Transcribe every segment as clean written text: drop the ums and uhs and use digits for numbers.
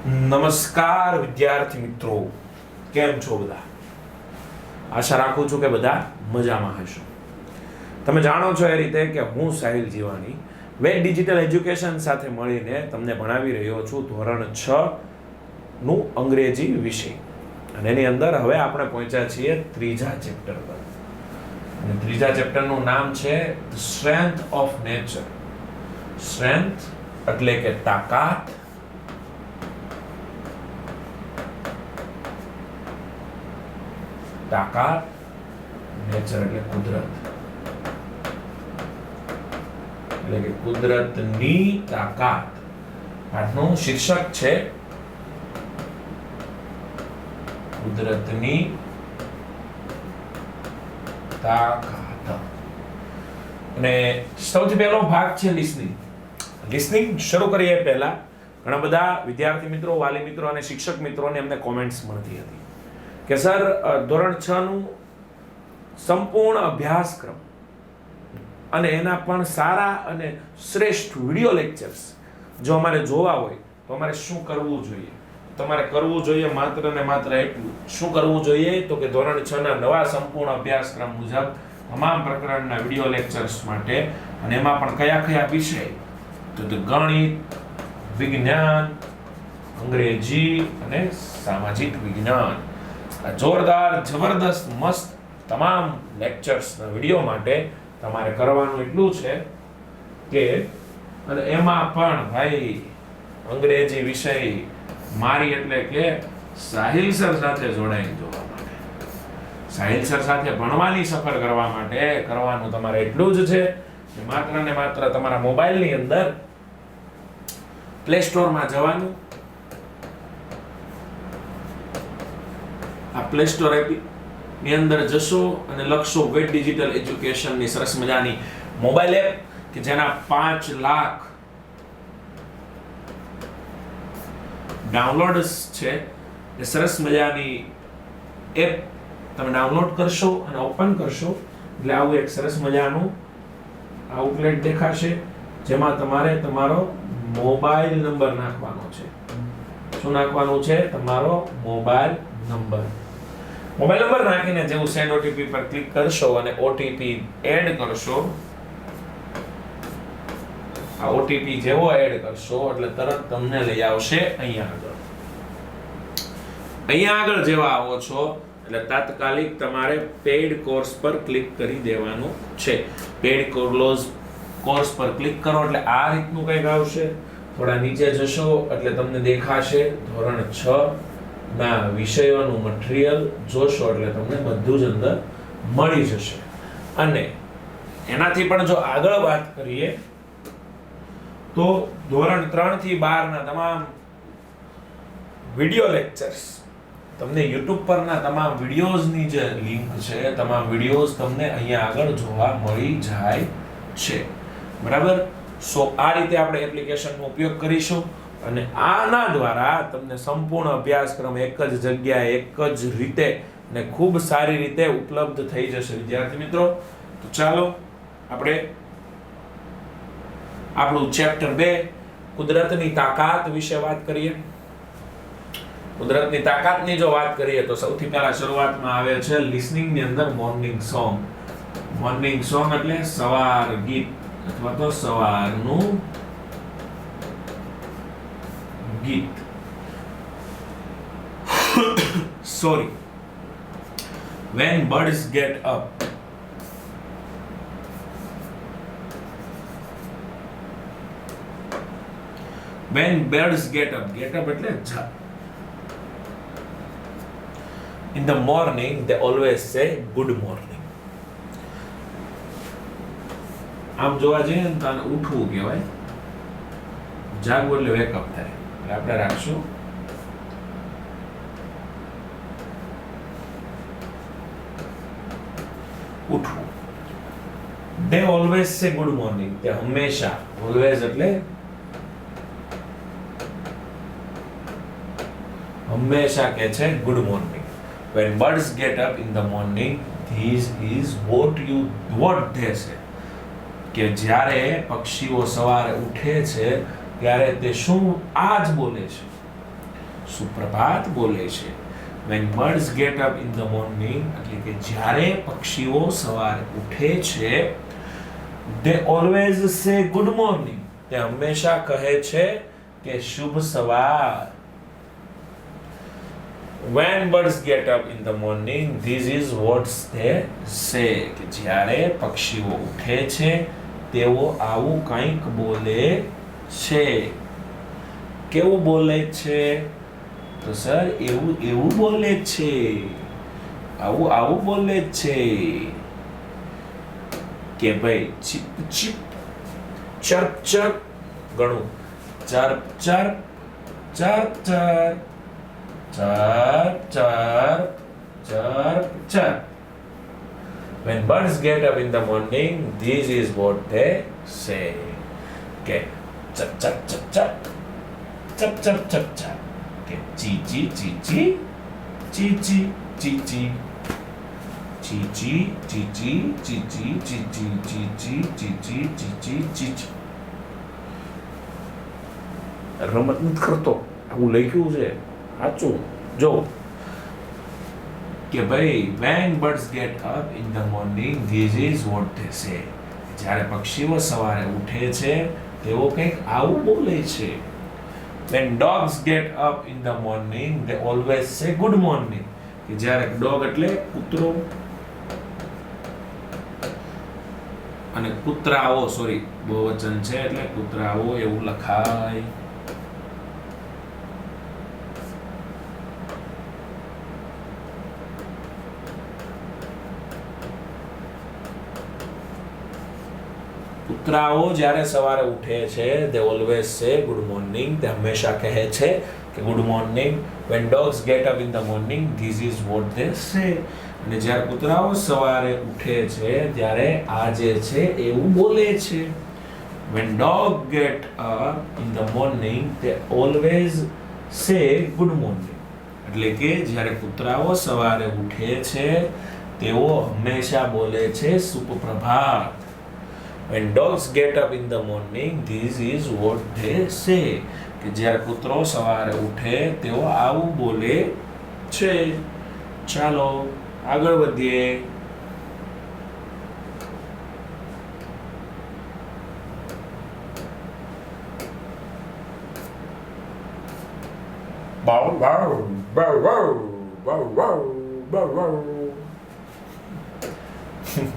નમસ્કાર વિદ્યાર્થી મિત્રો, કેમ છો બધા? આશા રાખું છું કે બધા મજામાં હશો. તમે જાણો છો એ રીતે કે હું Sahil Jivani with digital education સાથે મળીને તમને ભણાવી રહ્યો છું ધોરણ 6 નું અંગ્રેજી વિષય. અને એની અંદર હવે આપણે પહોંચ્યા છીએ ત્રીજા ચેપ્ટર પર. અને ત્રીજા ચેપ્ટરનું નામ છે સ્ટ્રેન્થ ઓફ નેચર. સ્ટ્રેન્થ એટલે કે તાકાત, તાકાત, નેચર એટલે કુદરત, એટલે કે કુદરતની તાકાત. પાઠનું શીર્ષક છે કુદરતની તાકાત. અને સૌથી પહેલો ભાગ છે લિસનિંગ. લિસનિંગ શરૂ કરીએ પહેલા ઘણા બધા વિદ્યાર્થી મિત્રો, વાલી મિત્રો અને શિક્ષક મિત્રોને એમને કોમેન્ટ્સ મળતી હતી કે સર ધોરણ 6 નું સંપૂર્ણ અભ્યાસક્રમ અને એના પણ સારા અને શ્રેષ્ઠ વિડિયો લેક્ચર્સ જો અમારે જોવા હોય તો અમારે શું કરવું જોઈએ? તમારે કરવું જોઈએ માત્ર ને માત્ર એટલું. શું કરવું જોઈએ? તો કે ધોરણ 6 ના નવા સંપૂર્ણ અભ્યાસક્રમ મુજબ તમામ પ્રકરણના વિડિયો લેક્ચર્સ માટે, અને એમાં પણ કયા કયા વિષય? તો ગણિત, વિજ્ઞાન, અંગ્રેજી અને સામાજિક વિજ્ઞાન. આ જોરદાર, જબરદસ્ત, મસ્ત તમામ લેક્ચર્સના વિડિયો માટે તમારે કરવાનું એટલું છે કે, અને એમાં પણ ભાઈ અંગ્રેજી વિષય મારી એટલે કે સાહિલ સર સાથે જોડાઈને જોવા માટે, સાહિલ સર સાથે ભણવાની સફર કરવા માટે કરવાનું તમારે એટલું જ છે કે માત્ર ને માત્ર તમારા મોબાઈલની અંદર પ્લે સ્ટોરમાં જવાનું. આ પ્લે સ્ટોર એપ ની અંદર જશો અને લખશો વેટ ડિજિટલ એજ્યુકેશન ની સરસ મજાની મોબાઈલ એપ કે જેના 5 લાખ ડાઉનલોડ્સ છે. એ સરસ મજાની એપ તમે ડાઉનલોડ કરશો અને ઓપન કરશો એટલે આવું એક સરસ મજાનું આઉટલેટ દેખાશે, જેમાં તમારે તમારો મોબાઈલ નંબર નાખવાનો છે. શું નાખવાનું છે? તમારો મોબાઈલ નંબર. મોબાઈલ નંબર નાખીને જેવું સેન્ડ ઓટીપી પર ક્લિક કરશો અને ઓટીપી એડ કરશો, આ ઓટીપી જેવો એડ કરશો એટલે તરત તમને લઈ આવશે અહીંયા આગળ. અહીંયા આગળ જેવા આવો છો એટલે તાત્કાલિક તમારે પેઇડ કોર્સ પર ક્લિક કરી દેવાનું છે. પેઇડ કોર્સ પર ક્લિક કરો એટલે આ રીતનું કંઈક આવશે. થોડા નીચે જશો એટલે તમને દેખાશે ધોરણ 6 ના વિષયોનું મટીરીયલ. જોશો એટલે તમને બધું જ અંદર મળી જશે. અને એનાથી પણ જો આગળ વાત કરીએ તો ધોરણ 3 થી 12 ના તમામ વિડિયો લેક્ચર્સ તમને YouTube પરના તમામ વિડિયોઝની જે લિંક છે, તમામ વિડિયોઝ તમને અહીંયા આગળ જોવા મળી જાય છે. બરાબર? સો આ રીતે આપણે એપ્લિકેશનનો ઉપયોગ કરીશું અને આના દ્વારા તમને સંપૂર્ણ અભ્યાસક્રમ એક જ જગ્યાએ, એક જ રીતે અને ખૂબ સારી રીતે ઉપલબ્ધ થઈ જશે વિદ્યાર્થી મિત્રો. તો ચાલો આપણે આપણું ચેપ્ટર 2 કુદરતની તાકાત વિશે વાત કરીએ. કુદરતની તાકાતની જો વાત કરીએ તો સૌથી પહેલા શરૂઆતમાં આવે છે લિસનિંગ ની અંદર મોર્નિંગ સોંગ. મોર્નિંગ સોંગ એટલે સવાર ગીત અથવા તો સવારનું ગીત. Sorry. When birds get up. When birds get up. Get up એટલે in the morning they always say good morning. આમ જોવા જઈએ ને તો આને ઉઠવું કહેવાય. જાગવું એટલે વેક અપ થાય. એટલે આપણે રાખશું ઉઠવું. they always say good morning. તે હંમેશા, always એટલે હંમેશા કહે છે good morning. when birds get up in the morning, this is what they say. કે જ્યારે પક્ષીઓ સવારે ઉઠે છે ત્યારે તે શું આજ બોલે છે. સુપ્રભાત બોલે છે. When birds get up in the morning, એટલે કે જ્યારે પક્ષીઓ સવારે ઉઠે છે, they always say good morning. તે હંમેશા કહે છે કે શુભ સવાર. When birds get up in the morning, this is what they say. કે જ્યારે પક્ષીઓ ઉઠે છે તેઓ આવું કંઈક બોલે છે. કેવું બોલે છે? તો સર એવું બોલે છે, આવું બોલે છે કે ભાઈ ચીપ ચીપ, ચર્પ ચર્પ, ગણું ચર્પ ચર્પ, ચર્પ ચર્પ, ચર્પ ચર્પ, ચર્પ ચર્પ. When birds get up in the morning, this is what they say. Okay, chap chap chap chap, chap chap chap chap. Okay, chee chee chee chee, chee chee chee chee, chee chee chee chee, chee chee chee chee, chee chee chee chee, chee chee chee chee. રમત નથી કરતો, હું લખ્યું છે સાચું. જો કે ભાઈ when birds get up in the morning, this is what they say. જ્યારે પક્ષીઓ સવારે ઉઠે છે તેઓ કંઈક આવું બોલે છે. When dogs get up in the morning, they always say good morning. કે જ્યારે ડોગ એટલે કૂતરો અને કૂતરાઓ, સોરી બહુવચન છે એટલે કૂતરાઓ એવું લખાય. કૂતરાઓ જ્યારે સવારે ઉઠે છે they always say good morning. તે હંમેશા કહે છે કે good morning. When dogs get up in the morning, this is what they say. અને જ્યારે કૂતરાઓ સવારે ઉઠે છે ત્યારે આ જે છે એવું બોલે છે. When dogs get up in the morning, they always say good morning. એટલે કે જ્યારે કૂતરાઓ સવારે ઉઠે છે તેઓ હંમેશા બોલે છે સુપ્રભાત. When dogs get up in the morning, this is what they say. કે જ્યારે કૂતરો સવારે ઉઠે તેઓ આવું બોલે છે. ચાલો આગળ વધીએ. Bow wow, bow wow, bow wow, bow wow.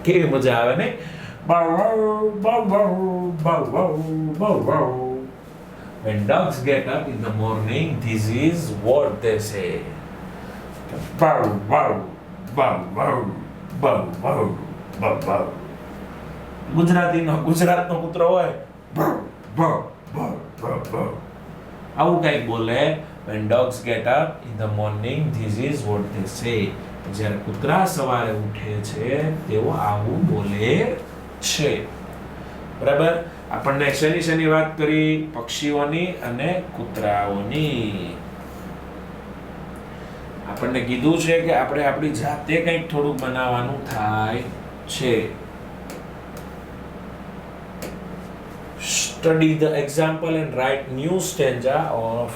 કેવી મજા આવે ને? Bow wow, bow wow, bow wow, bow wow. When dogs get up in the morning, this is what they say. Bow wow, bow wow, bow wow, bow wow. ગુજરાતનો કૂતરો હોય bow bow bow bow bow. આવું કંઈક બોલે. When dogs get up in the morning, this is what they say. જ્યારે કૂતરા સવારે ઉઠે છે તેઓ આવું બોલે છે. બરાબર. આપણને શેની વાત કરી? પક્ષીઓની અને કૂતરાઓની. આપણને કીધું છે કે આપણે આપણી જાતે કંઈક થોડું બનાવવાનું થાય છે. Study the example and write new stanza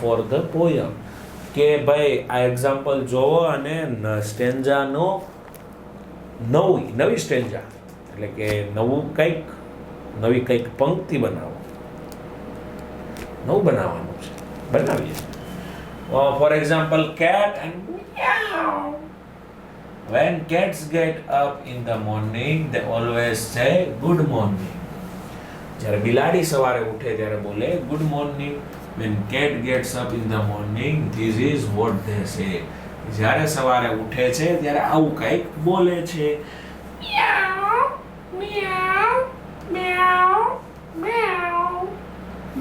for the poem. કે ભાઈ આ એક્ઝામ્પલ જોવો અને સ્ટેન્જાનો નવી સ્ટેન્જા એટલે કે નવી કંઈક પંક્તિ બનાવો. નવું બનાવવાનું છે, બનાવીએ. For example cat and meow. When cats get up in the morning, they always say good morning. જ્યારે બિલાડી સવારે ઉઠે ત્યારે બોલે good morning. When cat gets up in the morning, this is what they say. જ્યારે સવારે ઉઠે છે ત્યારે આવું કંઈક બોલે છે. meow meow meow meow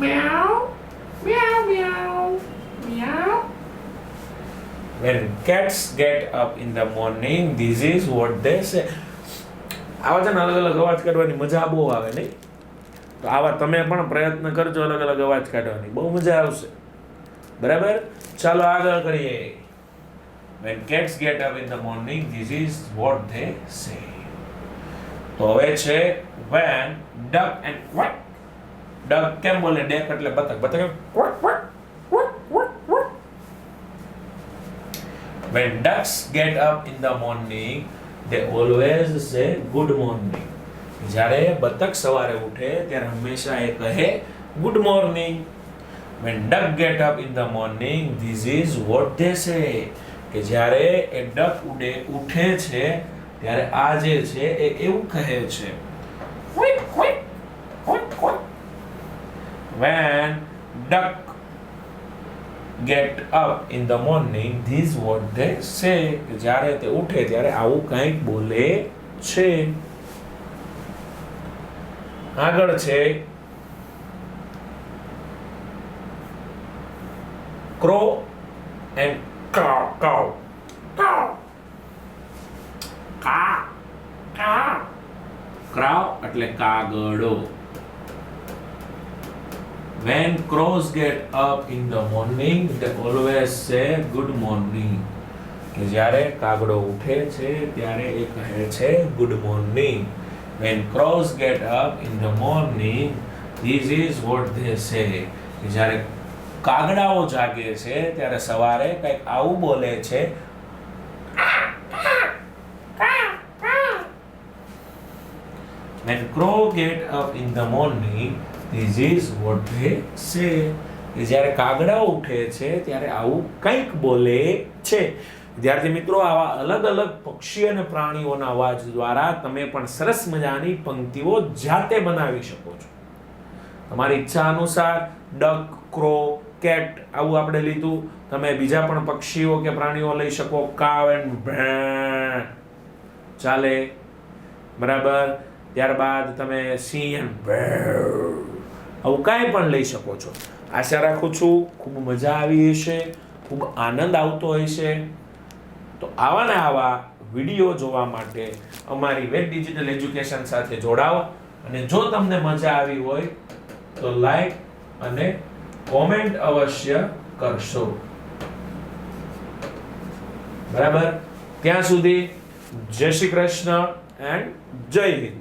meow meow meow meow. When cats get up in the morning, this is what they say. આવા છે ને અલગ અલગ અવાજ કાઢવાની મજા બહુ આવે નહીં? તો આવા તમે પણ પ્રયત્ન કરજો અલગ અલગ અવાજ કાઢવાની, બહુ મજા આવશે. બરાબર. ચાલો આગળ કરીએ. When cats get up in the morning, this is what they say. તો હવે છે when duck and quack. duck કેમ બોલે? duck એટલે બતક. બતક quack quack quack quack quack. When ducks get up in the morning, they always say good morning. જ્યારે બતક સવારે ઉઠે ત્યારે હંમેશા એ કહે good morning. When duck get up in the morning, this is what they say. કે જ્યારે એ duck ઉઠે છે ત્યારે આ જે છે એ એવું કહે છે. When duck get up in the morning, this is what they say. કે જ્યારે તે ઉઠે ત્યારે આવું કંઈક બોલે છે. આગળ છે crow and cow. Crow એટલે કાગડો. When crows get up in the morning, they always say good morning. કે જ્યારે કાગડો ઉઠે છે ત્યારે એ કહે છે good morning. When crows get up in the morning, this is what they say. કે જ્યારે કાગડાઓ જાગે છે ત્યારે સવારે કંઈક આવું બોલે છે. When crow get up in the morning, this is what they say. કે જ્યારે કાગડાઓ ઉઠે છે ત્યારે આવું કંઈક બોલે છે. વિદ્યાર્થી મિત્રો, આવા અલગ અલગ પક્ષી અને પ્રાણીઓના અવાજ દ્વારા તમે પણ સરસ મજાની પંક્તિઓ જાતે બનાવી શકો છો. તમારી ઈચ્છા અનુસાર ડક, ક્રો, કેટ આવું આપણે લીધું. તમે બીજા પણ પક્ષીઓ કે પ્રાણીઓ લઈ શકો. કાવ એન્ડ ભેં ચાલે, બરાબર. ત્યારબાદ તમે સિંહ એન્ડ ભેં આવું કાંઈ પણ લઈ શકો છો. આશા રાખું છું ખૂબ મજા આવી હશે, ખૂબ આનંદ આવતો હશે. તો આવા ને આવા વિડીયો જોવા માટે અમારી વેબ ડિજિટલ એજ્યુકેશન સાથે જોડાઓ. અને જો તમને મજા આવી હોય તો લાઈક અને કોમેન્ટ અવશ્ય કરશો, બરાબર. ત્યાં સુધી જય શ્રી કૃષ્ણ એન્ડ જય હિન્દ.